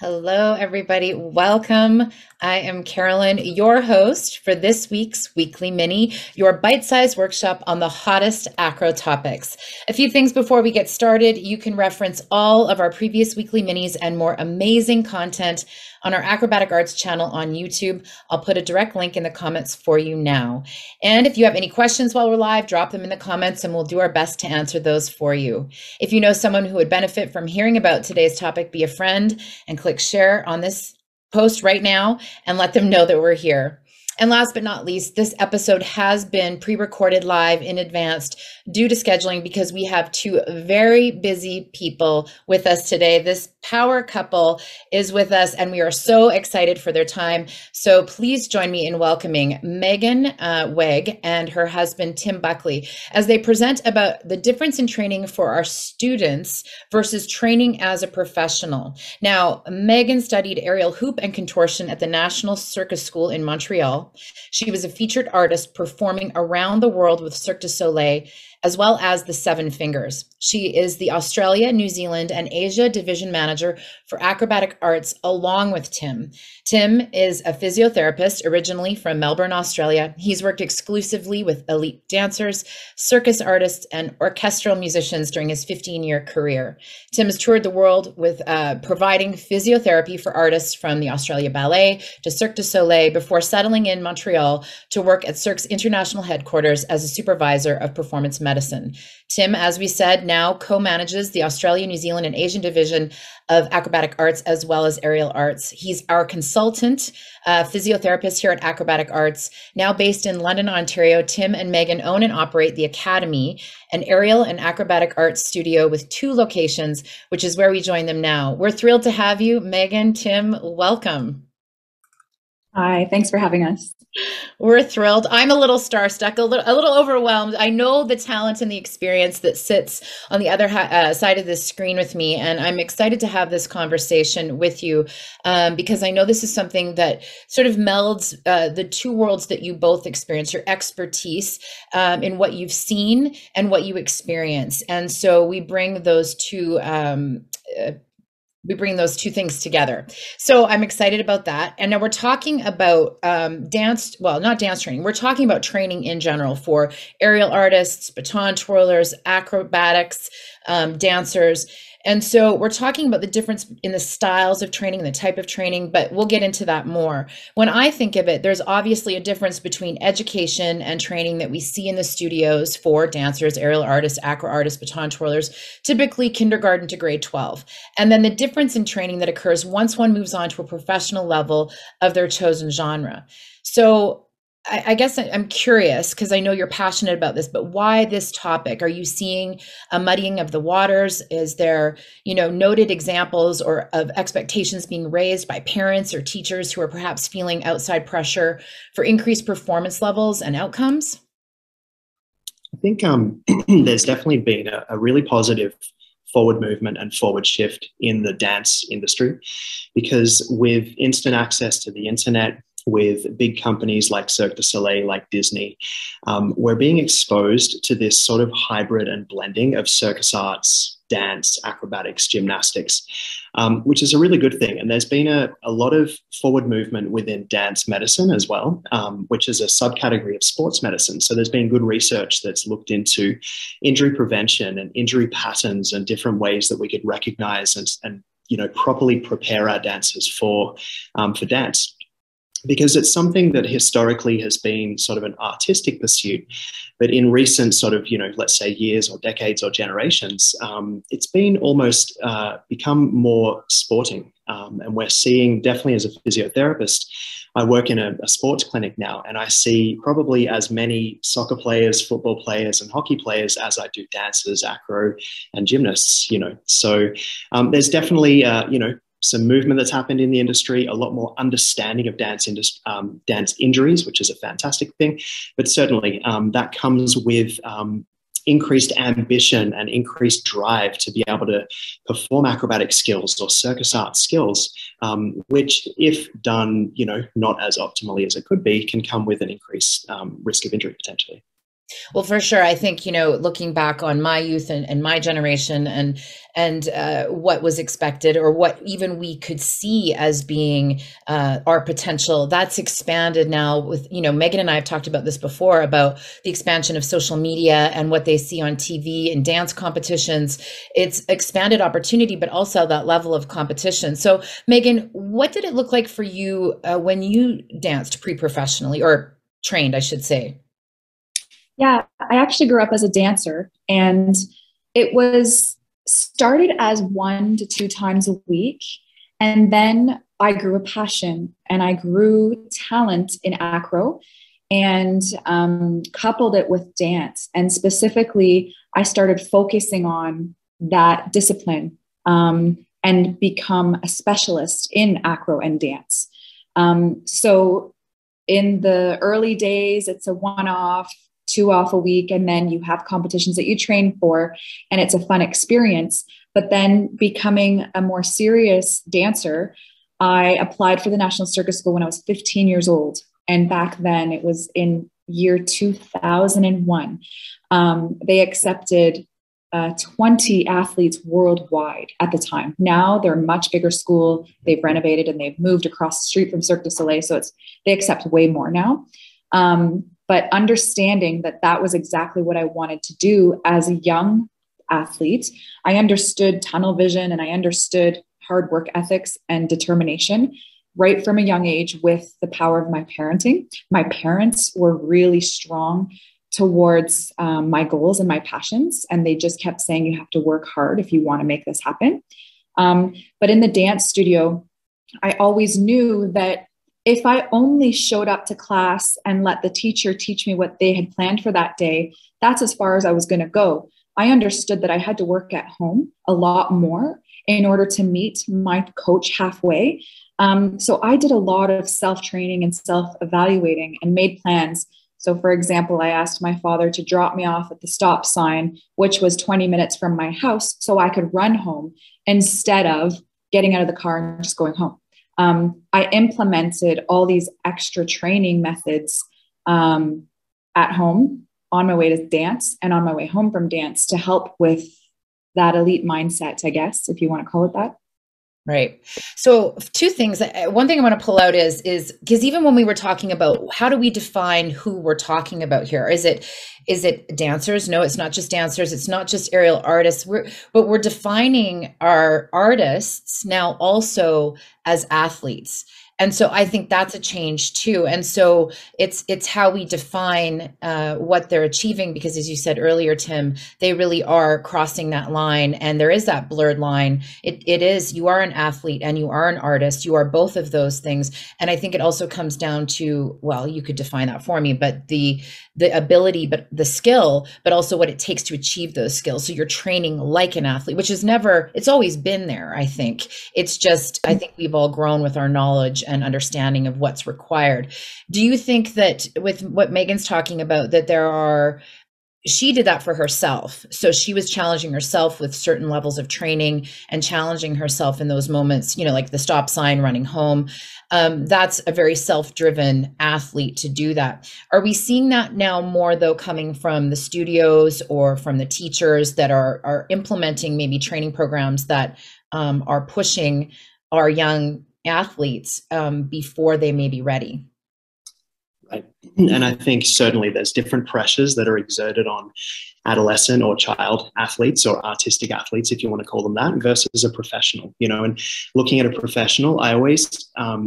Hello, everybody. Welcome. I am Carolyn, your host for this week's Weekly Mini, your bite-sized workshop on the hottest acro topics. A few things before we get started. You can reference all of our previous Weekly Minis and more amazing content on our Acrobatic Arts channel on YouTube. I'll put a direct link in the comments for you now. And if you have any questions while we're live, drop them in the comments and we'll do our best to answer those for you. If you know someone who would benefit from hearing about today's topic, be a friend and click share on this post right now and let them know that we're here. And last but not least, this episode has been pre-recorded live in advance due to scheduling because we have two very busy people with us today. This power couple is with us and we are so excited for their time. So please join me in welcoming Meaghan Wegg and her husband, Tim Buckley, as they present about the difference in training for our students versus training as a professional. Now, Meaghan studied aerial hoop and contortion at the National Circus School in Montreal. She was a featured artist performing around the world with Cirque du Soleil, as well as the Seven Fingers. She is the Australia, New Zealand, and Asia division manager for Acrobatic Arts, along with Tim. Tim is a physiotherapist originally from Melbourne, Australia. He's worked exclusively with elite dancers, circus artists, and orchestral musicians during his 15-year career. Tim has toured the world with providing physiotherapy for artists from the Australia Ballet to Cirque du Soleil before settling in Montreal to work at Cirque's international headquarters as a supervisor of performance medicine. Tim, as we said, now co-manages the Australia, New Zealand, and Asian division of Acrobatic Arts as well as Aerial Arts. He's our consultant physiotherapist here at Acrobatic Arts. Now based in London, Ontario, Tim and Meaghan own and operate the Academy, an aerial and acrobatic arts studio with 2 locations, which is where we join them now. We're thrilled to have you, Meaghan. Tim, welcome. Hi, thanks for having us. We're thrilled. I'm a little starstruck, a little overwhelmed. I know the talent and the experience that sits on the other side of this screen with me, and I'm excited to have this conversation with you because I know this is something that sort of melds the two worlds that you both experience, your expertise in what you've seen and what you experience. And so we bring those two things together. So I'm excited about that. And now we're talking about not dance training. We're talking about training in general for aerial artists, baton twirlers, acrobatics, dancers. And so we're talking about the difference in the styles of training, the type of training, but we'll get into that more. When I think of it, there's obviously a difference between education and training that we see in the studios for dancers, aerial artists, acro artists, baton twirlers, typically kindergarten to grade 12. And then the difference in training that occurs once one moves on to a professional level of their chosen genre. So I guess I'm curious because I know you're passionate about this, but why this topic? Are you seeing a muddying of the waters? Is there, noted examples or of expectations being raised by parents or teachers who are perhaps feeling outside pressure for increased performance levels and outcomes? I think there's definitely been a really positive forward movement and forward shift in the dance industry because with instant access to the internet, with big companies like Cirque du Soleil, like Disney, we're being exposed to this sort of hybrid and blending of circus arts, dance, acrobatics, gymnastics, which is a really good thing. And there's been a lot of forward movement within dance medicine as well, which is a subcategory of sports medicine. So there's been good research that's looked into injury prevention and injury patterns and different ways that we could recognize and properly prepare our dancers for dance. Because it's something that historically has been sort of an artistic pursuit, but in recent sort of, let's say years or decades or generations, it's been almost become more sporting. And we're seeing definitely as a physiotherapist, I work in a sports clinic now, and I see probably as many soccer players, football players, and hockey players as I do dancers, acro, and gymnasts, So there's definitely, some movement that's happened in the industry, a lot more understanding of dance injuries, which is a fantastic thing. But certainly that comes with increased ambition and increased drive to be able to perform acrobatic skills or circus art skills, which if done, not as optimally as it could be, can come with an increased risk of injury potentially. Well, for sure. I think, looking back on my youth and my generation and what was expected or what even we could see as being our potential, that's expanded now with, Megan and I have talked about this before about the expansion of social media and what they see on TV and dance competitions. It's expanded opportunity, but also that level of competition. So, Megan, what did it look like for you when you danced pre-professionally or trained, I should say? Yeah, I actually grew up as a dancer, and it was started as 1 to 2 times a week. And then I grew a passion and I grew talent in acro and coupled it with dance. And specifically, I started focusing on that discipline and become a specialist in acro and dance. So in the early days, it's a one-off, two off a week, and then you have competitions that you train for, and it's a fun experience. But then becoming a more serious dancer, I applied for the National Circus School when I was 15 years old. And back then, it was in year 2001. They accepted 20 athletes worldwide at the time. Now they're a much bigger school. They've renovated and they've moved across the street from Cirque du Soleil. So they accept way more now. But understanding that that was exactly what I wanted to do as a young athlete, I understood tunnel vision and I understood hard work ethics and determination right from a young age with the power of my parenting. My parents were really strong towards my goals and my passions, and they just kept saying, you have to work hard if you want to make this happen. But in the dance studio, I always knew that if I only showed up to class and let the teacher teach me what they had planned for that day, that's as far as I was going to go. I understood that I had to work at home a lot more in order to meet my coach halfway. So I did a lot of self-training and self-evaluating and made plans. So for example, I asked my father to drop me off at the stop sign, which was 20 minutes from my house, so I could run home instead of getting out of the car and just going home. I implemented all these extra training methods at home on my way to dance and on my way home from dance to help with that elite mindset, I guess, if you want to call it that. Right. So two things. One thing I want to pull out is because even when we were talking about how do we define who we're talking about here? Is it dancers? No, it's not just dancers. It's not just aerial artists. But we're defining our artists now also as athletes. And so I think that's a change too. And so it's how we define what they're achieving, because as you said earlier, Tim, they really are crossing that line, and there is that blurred line. It is, you are an athlete and you are an artist. You are both of those things. And I think it also comes down to, well, you could define that for me, but the ability, but the skill, but also what it takes to achieve those skills. So you're training like an athlete, which is never, it's always been there, I think. It's just, I think we've all grown with our knowledge and understanding of what's required. Do you think that with what Megan's talking about, that she did that for herself. So she was challenging herself with certain levels of training and challenging herself in those moments, like the stop sign, running home. That's a very self-driven athlete to do that. Are we seeing that now more though, coming from the studios or from the teachers that are implementing maybe training programs that are pushing our young athletes before they may be ready? Right. And I think certainly there's different pressures that are exerted on adolescent or child athletes or artistic athletes, if you want to call them that, versus a professional, and looking at a professional, I always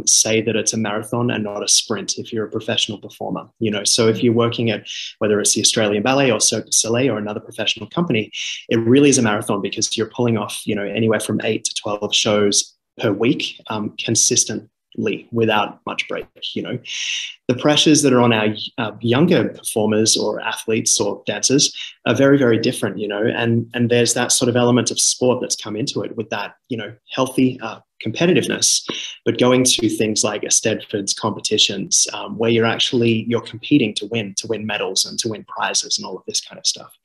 say that it's a marathon and not a sprint if you're a professional performer, so if you're working at, whether it's the Australian Ballet or Cirque du Soleil or another professional company, it really is a marathon because you're pulling off, anywhere from 8 to 12 shows per week, consistently without much break. The pressures that are on our younger performers or athletes or dancers are very, very different, and there's that sort of element of sport that's come into it with that, healthy competitiveness, but going to things like Eisteddfod's competitions where you're competing to win medals and to win prizes and all of this kind of stuff.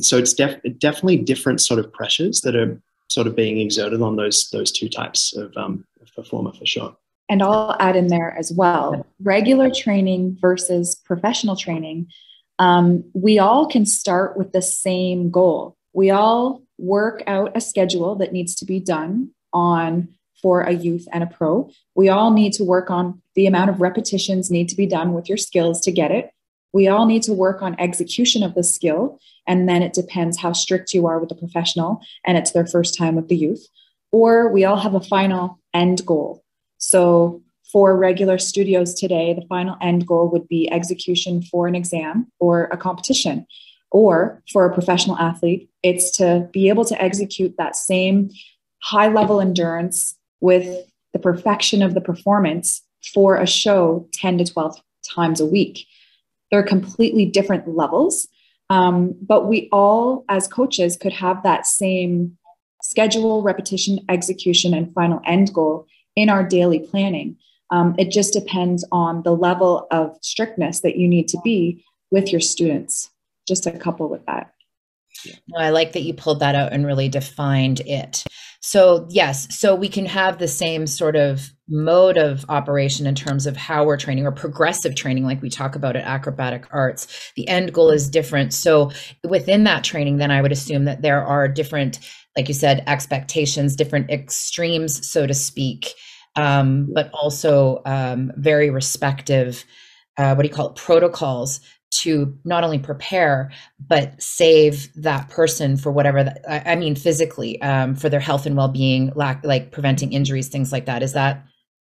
So it's definitely different sort of pressures that are sort of being exerted on those two types of performer for sure. And I'll add in there as well, regular training versus professional training. We all can start with the same goal. We all work out a schedule that needs to be done on for a youth and a pro. We all need to work on the amount of repetitions need to be done with your skills to get it. We all need to work on execution of the skill. And then it depends how strict you are with the professional and it's their first time with the youth. Or we all have a final end goal. So for regular studios today, the final end goal would be execution for an exam or a competition. Or for a professional athlete, it's to be able to execute that same high level endurance with the perfection of the performance for a show 10 to 12 times a week. They're completely different levels, but we all, as coaches, could have that same schedule, repetition, execution, and final end goal in our daily planning. It just depends on the level of strictness that you need to be with your students, just a couple with that. Well, I like that you pulled that out and really defined it. So yes, so we can have the same sort of mode of operation in terms of how we're training, or progressive training, like we talk about at Acrobatic Arts. The end goal is different. So within that training, then I would assume that there are different, like you said, expectations, different extremes, so to speak, but also very respective, what do you call it, protocols to not only prepare, but save that person for whatever, I mean, physically, for their health and well-being, like preventing injuries, things like that.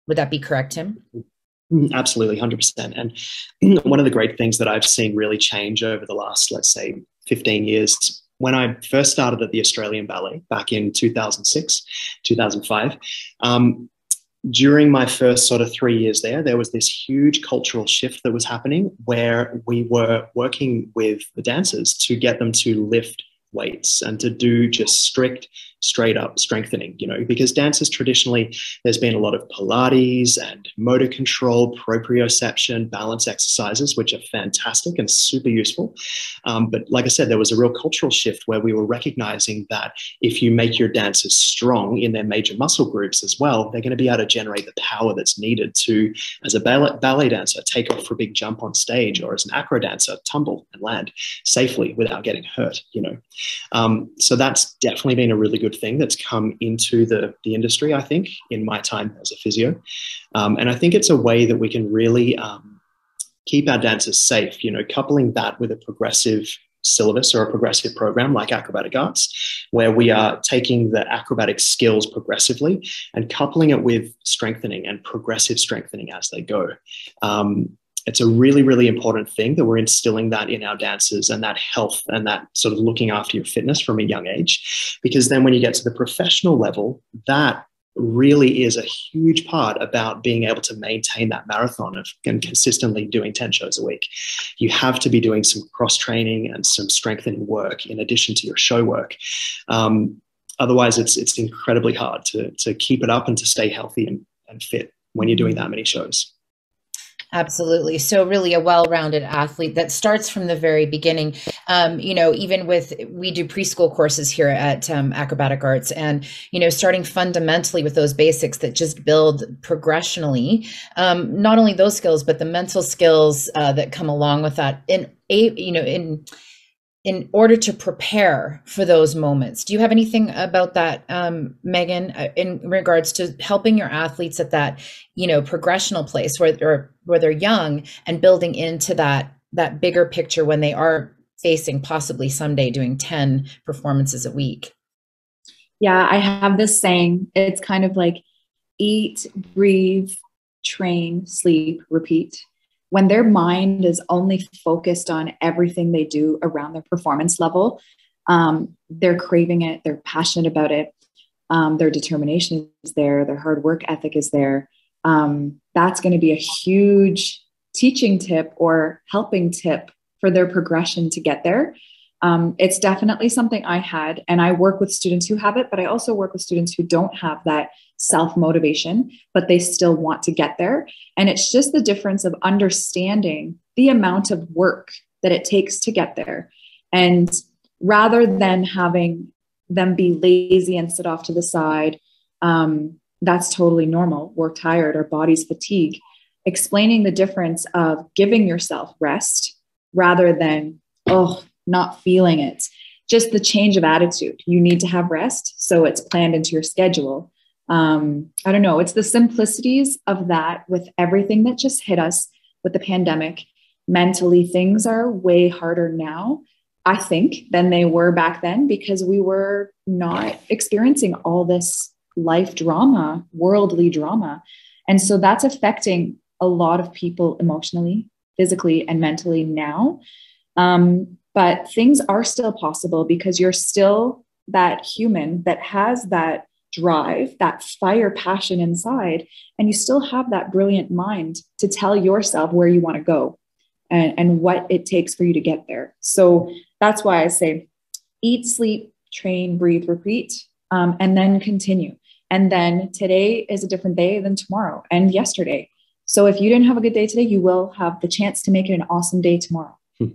Would that be correct, Tim? Absolutely, 100%. And one of the great things that I've seen really change over the last, let's say, 15 years, when I first started at the Australian Ballet back in 2006, 2005, during my first sort of 3 years there was this huge cultural shift that was happening where we were working with the dancers to get them to lift weights and to do just strict, straight up strengthening, because dancers traditionally, there's been a lot of Pilates and motor control, proprioception, balance exercises, which are fantastic and super useful. But like I said, there was a real cultural shift where we were recognizing that if you make your dancers strong in their major muscle groups as well, they're going to be able to generate the power that's needed to, as a ballet dancer, take off for a big jump on stage, or as an acro dancer, tumble and land safely without getting hurt, So that's definitely been a really good thing that's come into the industry, I think, in my time as a physio. And I think it's a way that we can really keep our dancers safe, coupling that with a progressive syllabus or a progressive program like Acrobatic Arts, where we are taking the acrobatic skills progressively and coupling it with strengthening and progressive strengthening as they go. It's a really, really important thing that we're instilling that in our dancers, and that health and that sort of looking after your fitness from a young age. Because then when you get to the professional level, that really is a huge part about being able to maintain that marathon and consistently doing 10 shows a week. You have to be doing some cross training and some strengthening work in addition to your show work. Otherwise, it's incredibly hard to keep it up and to stay healthy and fit when you're doing that many shows. Absolutely. So really a well-rounded athlete that starts from the very beginning. Even we do preschool courses here at Acrobatic Arts, and, starting fundamentally with those basics that just build progressionally, not only those skills, but the mental skills that come along with that in order to prepare for those moments. Do you have anything about that, Meaghan, in regards to helping your athletes at that, progressional place where they're young and building into that bigger picture when they are facing possibly someday doing 10 performances a week? Yeah, I have this saying. It's kind of like eat, breathe, train, sleep, repeat. When their mind is only focused on everything they do around their performance level, they're craving it, they're passionate about it, their determination is there, their hard work ethic is there. That's going to be a huge teaching tip or helping tip for their progression to get there. It's definitely something I had, and I work with students who have it, but I also work with students who don't have that self-motivation, but they still want to get there. And it's just the difference of understanding the amount of work that it takes to get there. And rather than having them be lazy and sit off to the side, that's totally normal. We're tired, our bodies fatigue. Explaining the difference of giving yourself rest rather than, oh, not feeling it. Just the change of attitude. You need to have rest, so it's planned into your schedule. I don't know. It's the simplicities of that with everything that just hit us with the pandemic. Mentally, things are way harder now, I think, than they were back then, because we were not experiencing all this life drama, worldly drama. And so that's affecting a lot of people emotionally, physically, and mentally now. But things are still possible because you're still that human that has that drive, that fire passion inside, and you still have that brilliant mind to tell yourself where you want to go and what it takes for you to get there. So that's why I say eat, sleep, train, breathe, repeat, and then continue. And then today is a different day than tomorrow and yesterday. So if you didn't have a good day today, you will have the chance to make it an awesome day tomorrow. Okay.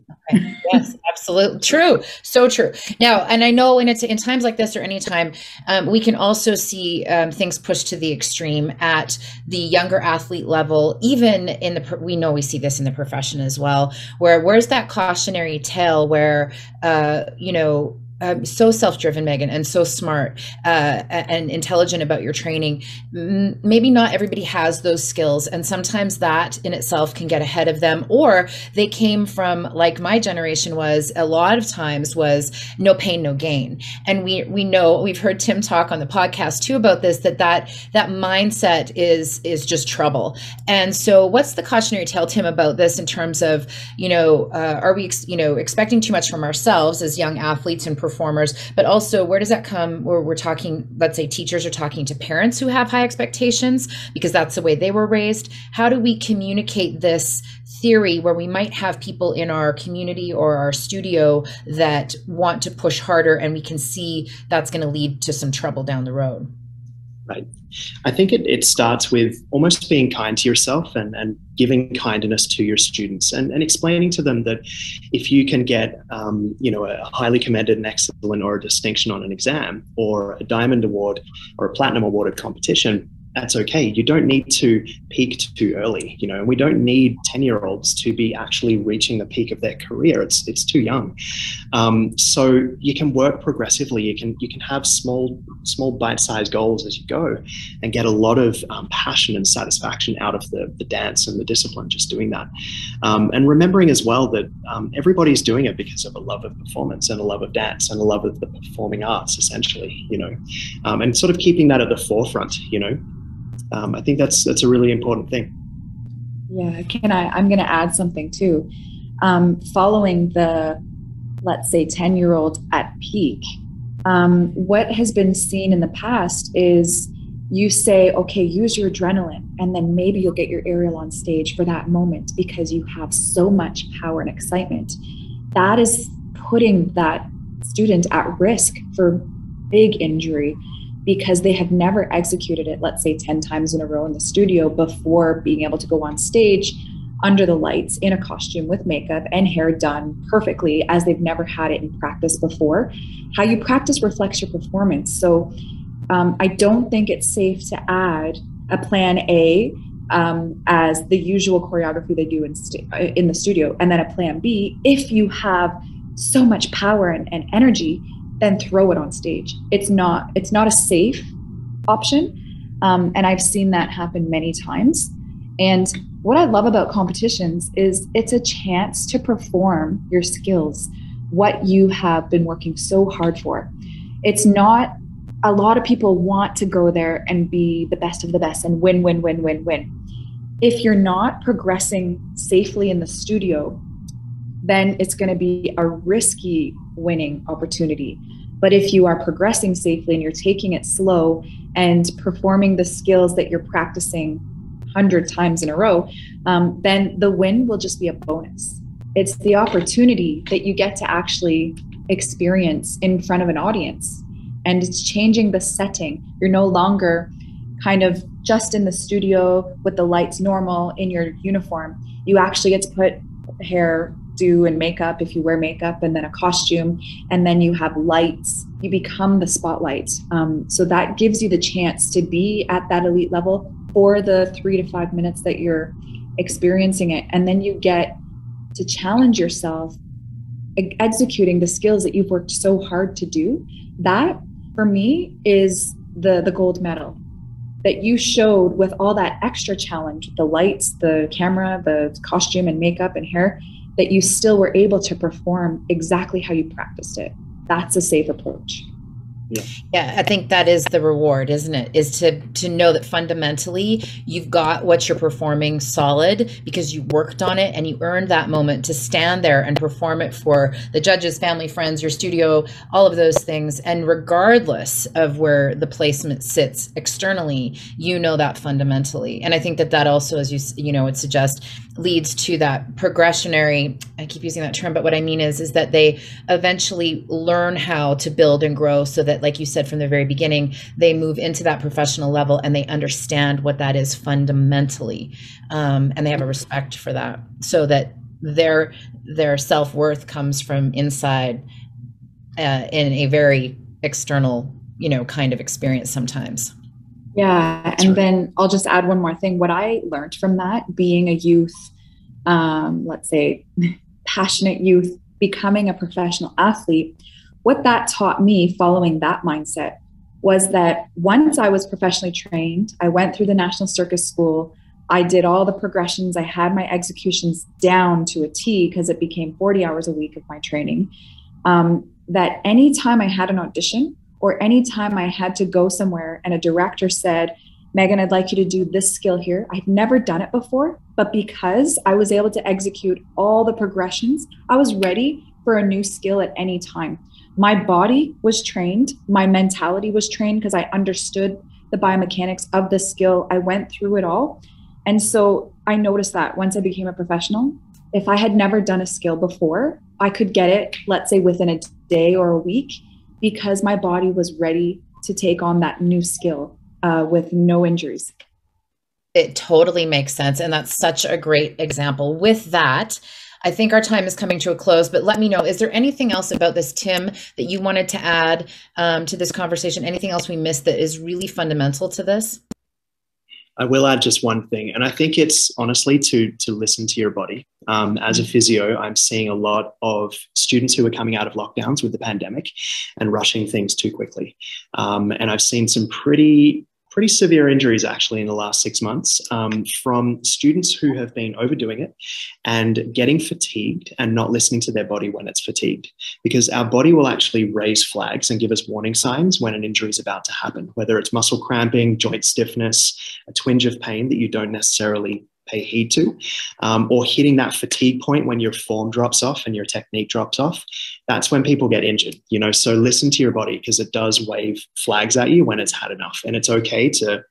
Yes, absolutely true. So true. Now, and I know in times like this or any time, we can also see things pushed to the extreme at the younger athlete level. Even we know we see this in the profession as well. Where's that cautionary tale where so self-driven, Meaghan, and so smart and intelligent about your training. Maybe not everybody has those skills, and sometimes that in itself can get ahead of them, or they came from, like my generation was, a lot of times was no pain, no gain. And we know, we've heard Tim talk on the podcast too about this, that mindset is just trouble. And so what's the cautionary tale, Tim, about this in terms of, are we, expecting too much from ourselves as young athletes and performers, but also where does that come where we're talking, let's say teachers are talking to parents who have high expectations because that's the way they were raised. How do we communicate this theory where we might have people in our community or our studio that want to push harder and we can see that's going to lead to some trouble down the road? Right. I think it starts with almost being kind to yourself and giving kindness to your students and explaining to them that if you can get, a highly commended and excellent or a distinction on an exam or a diamond award or a platinum awarded competition, that's okay. You don't need to peak too early, and we don't need 10-year-olds to be actually reaching the peak of their career. It's too young. So you can work progressively. You can have small bite-sized goals as you go and get a lot of passion and satisfaction out of the dance and the discipline, just doing that. And remembering as well that everybody's doing it because of a love of performance and a love of dance and a love of the performing arts, essentially, and sort of keeping that at the forefront, I think that's a really important thing. Yeah, I'm going to add something too. Following the, let's say, 10-year-old at peak, what has been seen in the past is you say, okay, use your adrenaline, and then maybe you'll get your aerial on stage for that moment because you have so much power and excitement. That is putting that student at risk for big injury, because they have never executed it, let's say 10 times in a row in the studio before being able to go on stage under the lights in a costume with makeup and hair done perfectly, as they've never had it in practice before. How you practice reflects your performance. So I don't think it's safe to add a plan A as the usual choreography they do in the studio, and then a plan B. If you have so much power and energy, then throw it on stage. It's not a safe option. And I've seen that happen many times. And what I love about competitions is it's a chance to perform your skills, what you have been working so hard for. It's not, a lot of people want to go there and be the best of the best and win. If you're not progressing safely in the studio, then it's going to be a risky winning opportunity. But if you are progressing safely and you're taking it slow and performing the skills that you're practicing 100 times in a row, then the win will just be a bonus. It's the opportunity that you get to actually experience in front of an audience. And it's changing the setting. You're no longer kind of just in the studio with the lights normal in your uniform. You actually get to put hair, do, and makeup if you wear makeup, and then a costume, and then you have lights. You become the spotlight. So that gives you the chance to be at that elite level for the 3 to 5 minutes that you're experiencing it. And then you get to challenge yourself, executing the skills that you've worked so hard to do, that for me is the gold medal that you showed with all that extra challenge, the lights, the camera, the costume and makeup and hair, that you still were able to perform exactly how you practiced it. That's a safe approach. Yeah, I think that is the reward, isn't it? Is to know that fundamentally you've got what you're performing solid because you worked on it and you earned that moment to stand there and perform it for the judges, family, friends, your studio, all of those things. And regardless of where the placement sits externally, you know that fundamentally. And I think that that also, as you know, would suggest, leads to that progressionary, I keep using that term, but what I mean is that they eventually learn how to build and grow so that, like you said from the very beginning, they move into that professional level and they understand what that is fundamentally, and they have a respect for that, so that their self-worth comes from inside, in a very external, you know, kind of experience sometimes. Yeah. And then I'll just add one more thing. What I learned from that, being a youth, let's say passionate youth, becoming a professional athlete, what that taught me following that mindset was that once I was professionally trained, I went through the National Circus School, I did all the progressions, I had my executions down to a T because it became 40 hours a week of my training, that anytime I had an audition or anytime I had to go somewhere and a director said, Meaghan, I'd like you to do this skill here. I'd never done it before, but because I was able to execute all the progressions, I was ready for a new skill at any time. My body was trained, my mentality was trained because I understood the biomechanics of the skill. I went through it all. And so I noticed that once I became a professional, if I had never done a skill before, I could get it, let's say within a day or a week, because my body was ready to take on that new skill with no injuries. It totally makes sense. And that's such a great example. With that, I think our time is coming to a close, but let me know, is there anything else about this, Tim, that you wanted to add to this conversation? Anything else we missed that is really fundamental to this? I will add just one thing, and I think it's honestly to listen to your body. As a physio, I'm seeing a lot of students who are coming out of lockdowns with the pandemic and rushing things too quickly. And I've seen some pretty severe injuries actually in the last 6 months, from students who have been overdoing it and getting fatigued and not listening to their body when it's fatigued, because our body will actually raise flags and give us warning signs when an injury is about to happen, whether it's muscle cramping, joint stiffness, a twinge of pain that you don't necessarily pay heed to, or hitting that fatigue point when your form drops off and your technique drops off. That's when people get injured, you know. So listen to your body, because it does wave flags at you when it's had enough, and it's okay to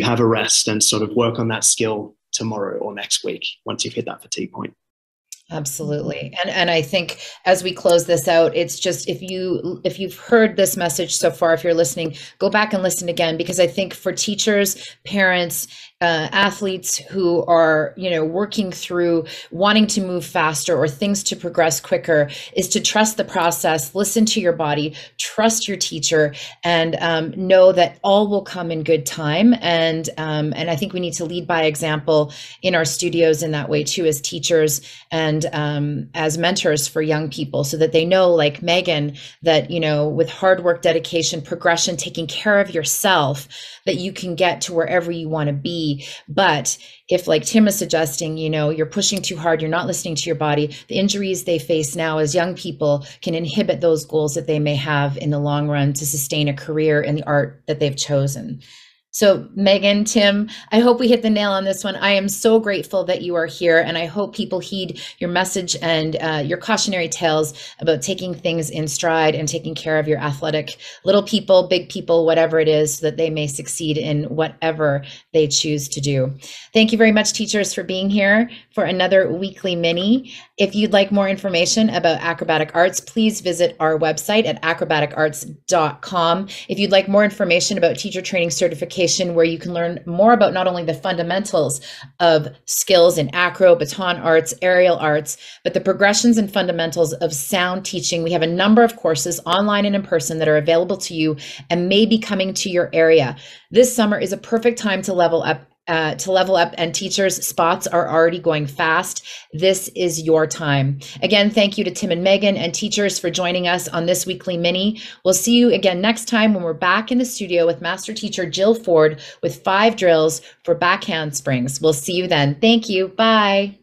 have a rest and sort of work on that skill tomorrow or next week once you've hit that fatigue point. Absolutely. And I think as we close this out, it's just, if you've heard this message so far, if you're listening, go back and listen again, because I think for teachers, parents, athletes who are, you know, working through wanting to move faster or things to progress quicker, is to trust the process, listen to your body, trust your teacher, and know that all will come in good time. And I think we need to lead by example in our studios in that way too, as teachers and as mentors for young people, so that they know, like Meaghan, that, you know, with hard work, dedication, progression, taking care of yourself, that you can get to wherever you want to be. But if, like Tim is suggesting, you know, you're pushing too hard, you're not listening to your body, the injuries they face now as young people can inhibit those goals that they may have in the long run to sustain a career in the art that they've chosen. So Meaghan, Tim, I hope we hit the nail on this one. I am so grateful that you are here, and I hope people heed your message and your cautionary tales about taking things in stride and taking care of your athletic little people, big people, whatever it is, so that they may succeed in whatever they choose to do. Thank you very much, teachers, for being here for another weekly mini. If you'd like more information about acrobatic arts, please visit our website at acrobaticarts.com. If you'd like more information about teacher training certification, where you can learn more about not only the fundamentals of skills in acro, baton arts, aerial arts, but the progressions and fundamentals of sound teaching, we have a number of courses online and in person that are available to you and may be coming to your area. This summer is a perfect time to level up to level up, and teachers' spots are already going fast. This is your time. Again, thank you to Tim and Meaghan and teachers for joining us on this weekly mini. We'll see you again next time when we're back in the studio with Master Teacher Jill Ford with 5 drills for back handsprings. We'll see you then. Thank you. Bye.